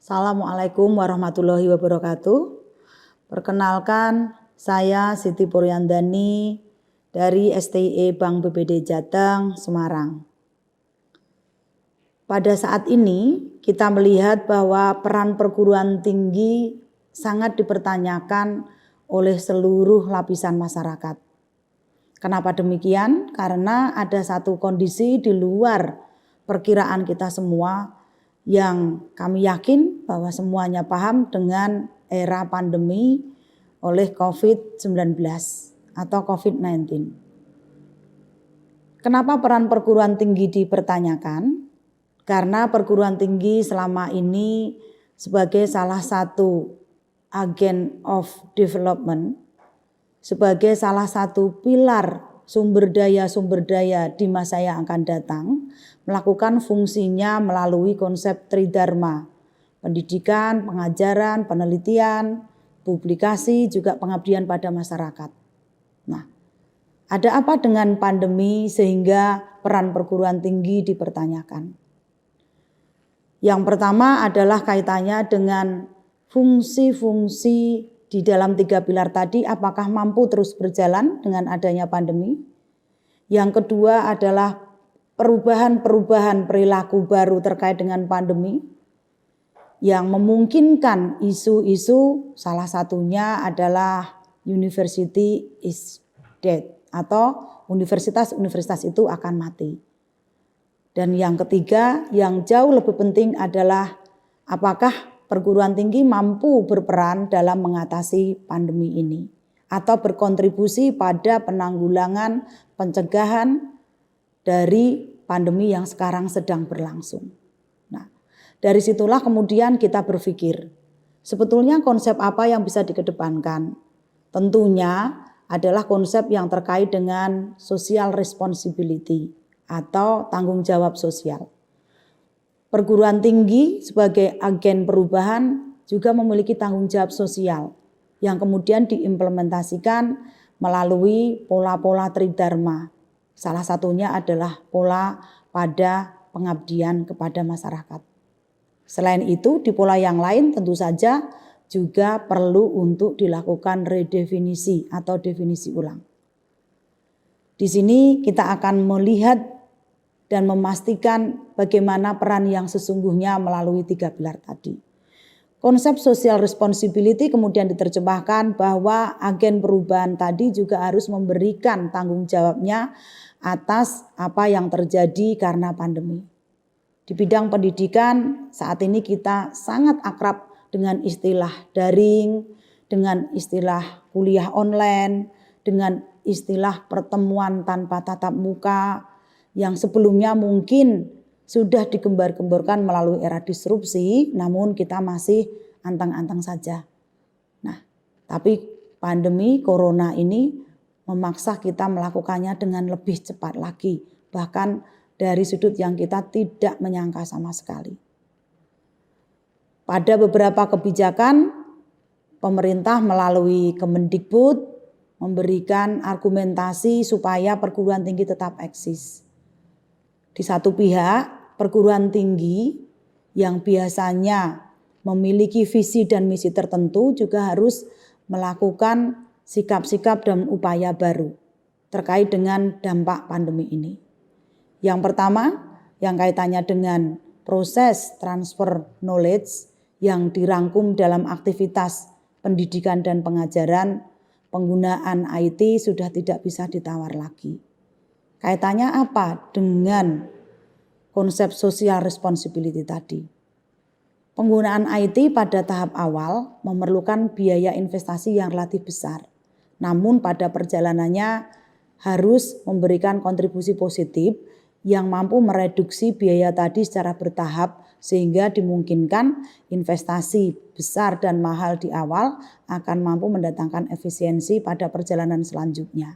Assalamualaikum warahmatullahi wabarakatuh. Perkenalkan, saya Siti Puryandani dari STIE Bank BPD Jateng, Semarang. Pada saat ini kita melihat bahwa peran perguruan tinggi sangat dipertanyakan oleh seluruh lapisan masyarakat. Kenapa demikian? Karena ada satu kondisi di luar perkiraan kita semua yang kami yakin bahwa semuanya paham dengan era pandemi oleh COVID-19 atau COVID-19. Kenapa peran perguruan tinggi dipertanyakan? Karena perguruan tinggi selama ini sebagai salah satu agen of development, sebagai salah satu pilar sumber daya di masa yang akan datang, melakukan fungsinya melalui konsep Tridharma, pendidikan, pengajaran, penelitian, publikasi, juga pengabdian pada masyarakat. Nah, ada apa dengan pandemi sehingga peran perguruan tinggi dipertanyakan? Yang pertama adalah kaitannya dengan fungsi-fungsi di dalam 3 pilar tadi, apakah mampu terus berjalan dengan adanya pandemi? Yang kedua adalah perubahan-perubahan perilaku baru terkait dengan pandemi yang memungkinkan isu-isu, salah satunya adalah university is dead atau universitas-universitas itu akan mati. Dan yang ketiga yang jauh lebih penting adalah apakah perguruan tinggi mampu berperan dalam mengatasi pandemi ini atau berkontribusi pada penanggulangan pencegahan dari pandemi yang sekarang sedang berlangsung. Nah, dari situlah kemudian kita berpikir, sebetulnya konsep apa yang bisa dikedepankan? Tentunya adalah konsep yang terkait dengan social responsibility atau tanggung jawab sosial. Perguruan tinggi sebagai agen perubahan juga memiliki tanggung jawab sosial yang kemudian diimplementasikan melalui pola-pola Tridharma. Salah satunya adalah pola pada pengabdian kepada masyarakat. Selain itu, di pola yang lain tentu saja juga perlu untuk dilakukan redefinisi atau definisi ulang. Di sini kita akan melihat dan memastikan bagaimana peran yang sesungguhnya melalui 3 pilar tadi. Konsep social responsibility kemudian diterjemahkan bahwa agen perubahan tadi juga harus memberikan tanggung jawabnya atas apa yang terjadi karena pandemi. Di bidang pendidikan saat ini kita sangat akrab dengan istilah daring, dengan istilah kuliah online, dengan istilah pertemuan tanpa tatap muka, yang sebelumnya mungkin sudah digembar-gemborkan melalui era disrupsi, namun kita masih antang-antang saja. Nah, tapi pandemi corona ini memaksa kita melakukannya dengan lebih cepat lagi, bahkan dari sudut yang kita tidak menyangka sama sekali. Pada beberapa kebijakan, pemerintah melalui Kemendikbud memberikan argumentasi supaya perguruan tinggi tetap eksis. Di satu pihak, perguruan tinggi yang biasanya memiliki visi dan misi tertentu juga harus melakukan sikap-sikap dan upaya baru terkait dengan dampak pandemi ini. Yang pertama, yang kaitannya dengan proses transfer knowledge yang dirangkum dalam aktivitas pendidikan dan pengajaran, penggunaan IT sudah tidak bisa ditawar lagi. Kaitannya apa dengan konsep social responsibility tadi? Penggunaan IT pada tahap awal memerlukan biaya investasi yang relatif besar. Namun pada perjalanannya harus memberikan kontribusi positif yang mampu mereduksi biaya tadi secara bertahap sehingga dimungkinkan investasi besar dan mahal di awal akan mampu mendatangkan efisiensi pada perjalanan selanjutnya.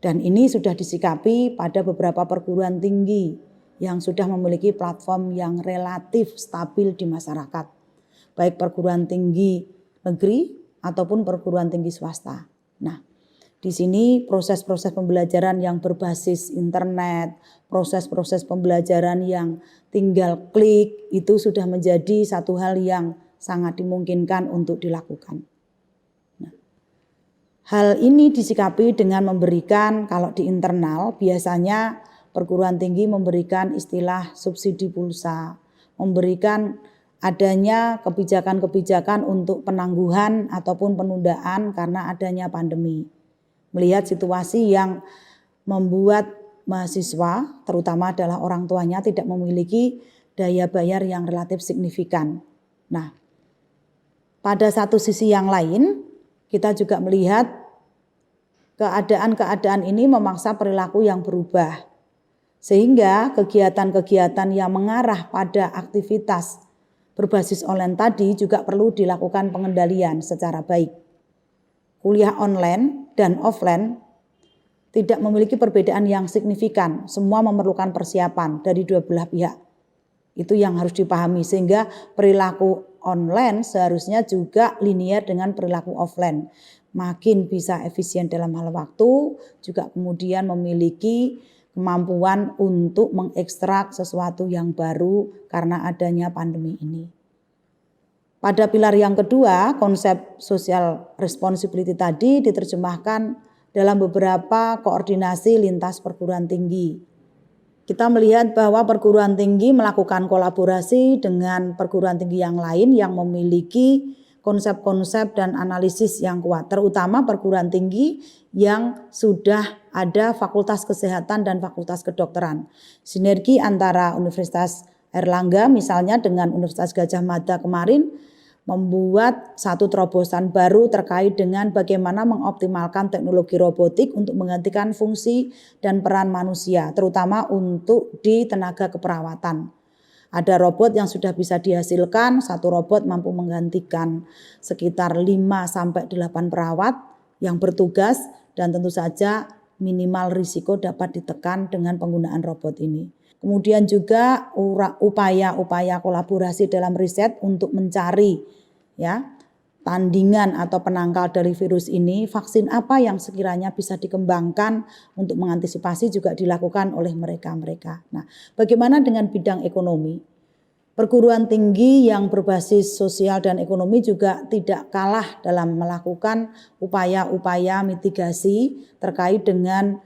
Dan ini sudah disikapi pada beberapa perguruan tinggi yang sudah memiliki platform yang relatif stabil di masyarakat, baik perguruan tinggi negeri ataupun perguruan tinggi swasta. Nah, Di sini proses-proses pembelajaran yang berbasis internet, proses-proses pembelajaran yang tinggal klik itu sudah menjadi satu hal yang sangat dimungkinkan untuk dilakukan. Nah, hal ini disikapi dengan memberikan, kalau di internal biasanya perguruan tinggi memberikan istilah subsidi pulsa, memberikan adanya kebijakan-kebijakan untuk penangguhan ataupun penundaan karena adanya pandemi. Melihat situasi yang membuat mahasiswa, terutama adalah orang tuanya, tidak memiliki daya bayar yang relatif signifikan. Nah, pada satu sisi yang lain, kita juga melihat keadaan-keadaan ini memaksa perilaku yang berubah. Sehingga kegiatan-kegiatan yang mengarah pada aktivitas berbasis online tadi juga perlu dilakukan pengendalian secara baik. Kuliah online dan offline tidak memiliki perbedaan yang signifikan. Semua memerlukan persiapan dari dua belah pihak. Itu yang harus dipahami, sehingga perilaku online seharusnya juga linear dengan perilaku offline. Makin bisa efisien dalam hal waktu, juga kemudian memiliki kemampuan untuk mengekstrak sesuatu yang baru karena adanya pandemi ini. Pada pilar yang kedua, konsep social responsibility tadi diterjemahkan dalam beberapa koordinasi lintas perguruan tinggi. Kita melihat bahwa perguruan tinggi melakukan kolaborasi dengan perguruan tinggi yang lain yang memiliki konsep-konsep dan analisis yang kuat, terutama perguruan tinggi yang sudah ada fakultas kesehatan dan fakultas kedokteran. Sinergi antara Universitas Airlangga misalnya dengan Universitas Gadjah Mada kemarin membuat satu terobosan baru terkait dengan bagaimana mengoptimalkan teknologi robotik untuk menggantikan fungsi dan peran manusia, terutama untuk di tenaga keperawatan. Ada robot yang sudah bisa dihasilkan, satu robot mampu menggantikan sekitar 5-8 perawat yang bertugas, dan tentu saja minimal risiko dapat ditekan dengan penggunaan robot ini. Kemudian juga upaya-upaya kolaborasi dalam riset untuk mencari tandingan atau penangkal dari virus ini, vaksin apa yang sekiranya bisa dikembangkan untuk mengantisipasi juga dilakukan oleh mereka-mereka. Nah, bagaimana dengan bidang ekonomi? Perguruan tinggi yang berbasis sosial dan ekonomi juga tidak kalah dalam melakukan upaya-upaya mitigasi terkait dengan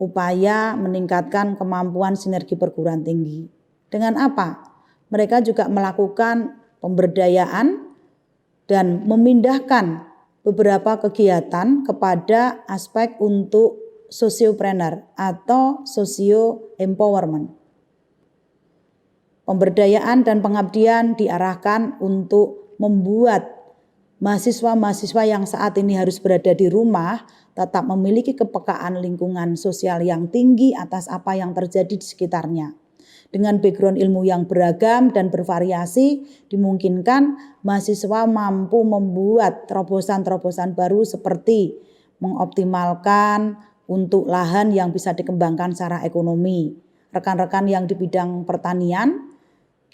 upaya meningkatkan kemampuan sinergi perguruan tinggi. Dengan apa? Mereka juga melakukan pemberdayaan dan memindahkan beberapa kegiatan kepada aspek untuk sociopreneur atau socio empowerment. Pemberdayaan dan pengabdian diarahkan untuk membuat mahasiswa-mahasiswa yang saat ini harus berada di rumah tetap memiliki kepekaan lingkungan sosial yang tinggi atas apa yang terjadi di sekitarnya. Dengan background ilmu yang beragam dan bervariasi, dimungkinkan mahasiswa mampu membuat terobosan-terobosan baru seperti mengoptimalkan untuk lahan yang bisa dikembangkan secara ekonomi. Rekan-rekan yang di bidang pertanian,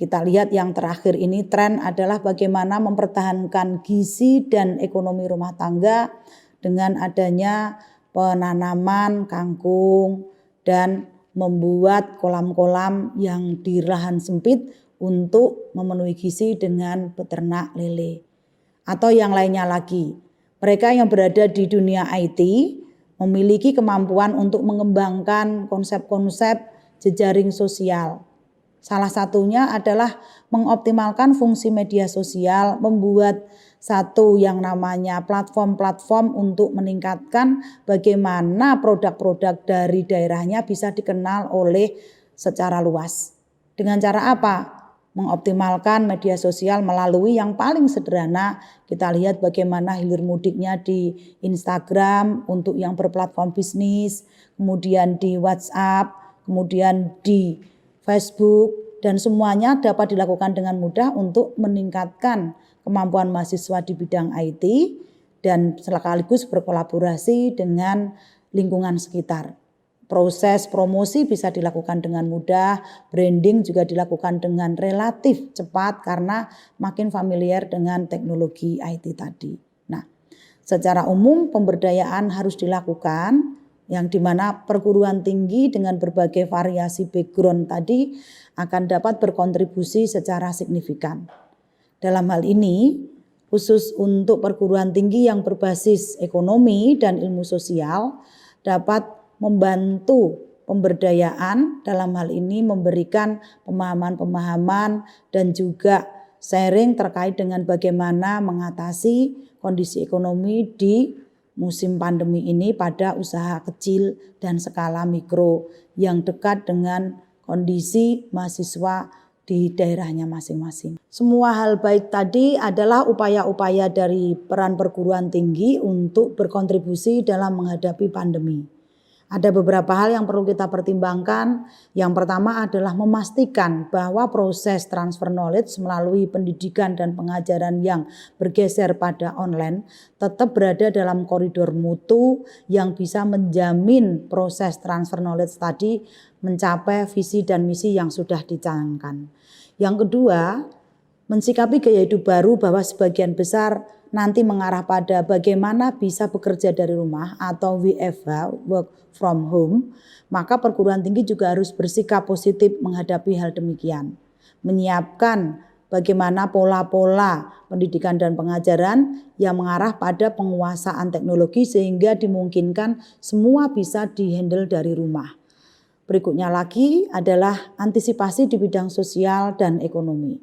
kita lihat yang terakhir ini tren adalah bagaimana mempertahankan gizi dan ekonomi rumah tangga dengan adanya penanaman kangkung dan membuat kolam-kolam yang di lahan sempit untuk memenuhi gizi dengan beternak lele. Atau yang lainnya lagi, mereka yang berada di dunia IT memiliki kemampuan untuk mengembangkan konsep-konsep jejaring sosial. Salah satunya adalah mengoptimalkan fungsi media sosial, membuat satu yang namanya platform-platform untuk meningkatkan bagaimana produk-produk dari daerahnya bisa dikenal oleh secara luas. Dengan cara apa? Mengoptimalkan media sosial melalui yang paling sederhana, kita lihat bagaimana hilir mudiknya di Instagram untuk yang berplatform bisnis, kemudian di WhatsApp, kemudian di Facebook, dan semuanya dapat dilakukan dengan mudah untuk meningkatkan kemampuan mahasiswa di bidang IT dan sekaligus berkolaborasi dengan lingkungan sekitar. Proses promosi bisa dilakukan dengan mudah, branding juga dilakukan dengan relatif cepat karena makin familiar dengan teknologi IT tadi. Nah, Secara umum pemberdayaan harus dilakukan, yang dimana perguruan tinggi dengan berbagai variasi background tadi akan dapat berkontribusi secara signifikan. Dalam hal ini, khusus untuk perguruan tinggi yang berbasis ekonomi dan ilmu sosial dapat membantu pemberdayaan, dalam hal ini memberikan pemahaman-pemahaman dan juga sharing terkait dengan bagaimana mengatasi kondisi ekonomi di musim pandemi ini pada usaha kecil dan skala mikro yang dekat dengan kondisi mahasiswa di daerahnya masing-masing. Semua hal baik tadi adalah upaya-upaya dari peran perguruan tinggi untuk berkontribusi dalam menghadapi pandemi. Ada beberapa hal yang perlu kita pertimbangkan. Yang pertama adalah memastikan bahwa proses transfer knowledge melalui pendidikan dan pengajaran yang bergeser pada online tetap berada dalam koridor mutu yang bisa menjamin proses transfer knowledge tadi mencapai visi dan misi yang sudah dicanangkan. Yang kedua, mensikapi gaya hidup baru bahwa sebagian besar nanti mengarah pada bagaimana bisa bekerja dari rumah atau WFH, work from home, maka perguruan tinggi juga harus bersikap positif menghadapi hal demikian. Menyiapkan bagaimana pola-pola pendidikan dan pengajaran yang mengarah pada penguasaan teknologi sehingga dimungkinkan semua bisa dihandle dari rumah. Berikutnya lagi adalah antisipasi di bidang sosial dan ekonomi.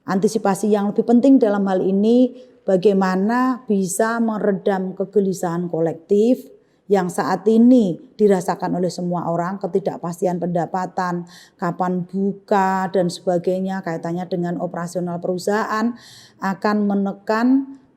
Antisipasi yang lebih penting dalam hal ini bagaimana bisa meredam kegelisahan kolektif yang saat ini dirasakan oleh semua orang, ketidakpastian pendapatan, kapan buka dan sebagainya kaitannya dengan operasional perusahaan akan menekan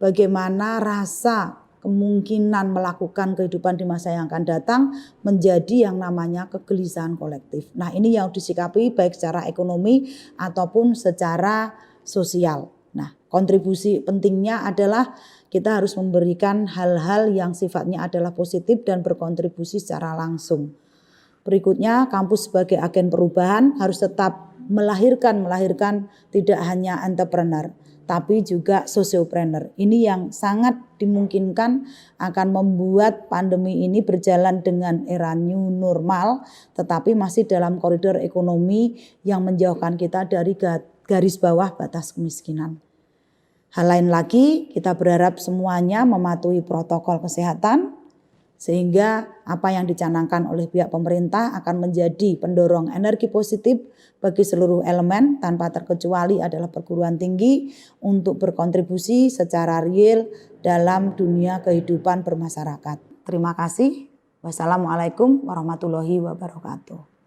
bagaimana rasa kemungkinan melakukan kehidupan di masa yang akan datang menjadi yang namanya kegelisahan kolektif. Nah, ini yang disikapi baik secara ekonomi ataupun secara sosial. Nah, kontribusi pentingnya adalah kita harus memberikan hal-hal yang sifatnya adalah positif dan berkontribusi secara langsung. Berikutnya, kampus sebagai agen perubahan harus tetap melahirkan tidak hanya entrepreneur, tapi juga sociopreneur. Ini yang sangat dimungkinkan akan membuat pandemi ini berjalan dengan era new normal, tetapi masih dalam koridor ekonomi yang menjauhkan kita dari garis bawah batas kemiskinan. Hal lain lagi, kita berharap semuanya mematuhi protokol kesehatan sehingga apa yang dicanangkan oleh pihak pemerintah akan menjadi pendorong energi positif bagi seluruh elemen tanpa terkecuali adalah perguruan tinggi untuk berkontribusi secara real dalam dunia kehidupan bermasyarakat. Terima kasih. Wassalamualaikum warahmatullahi wabarakatuh.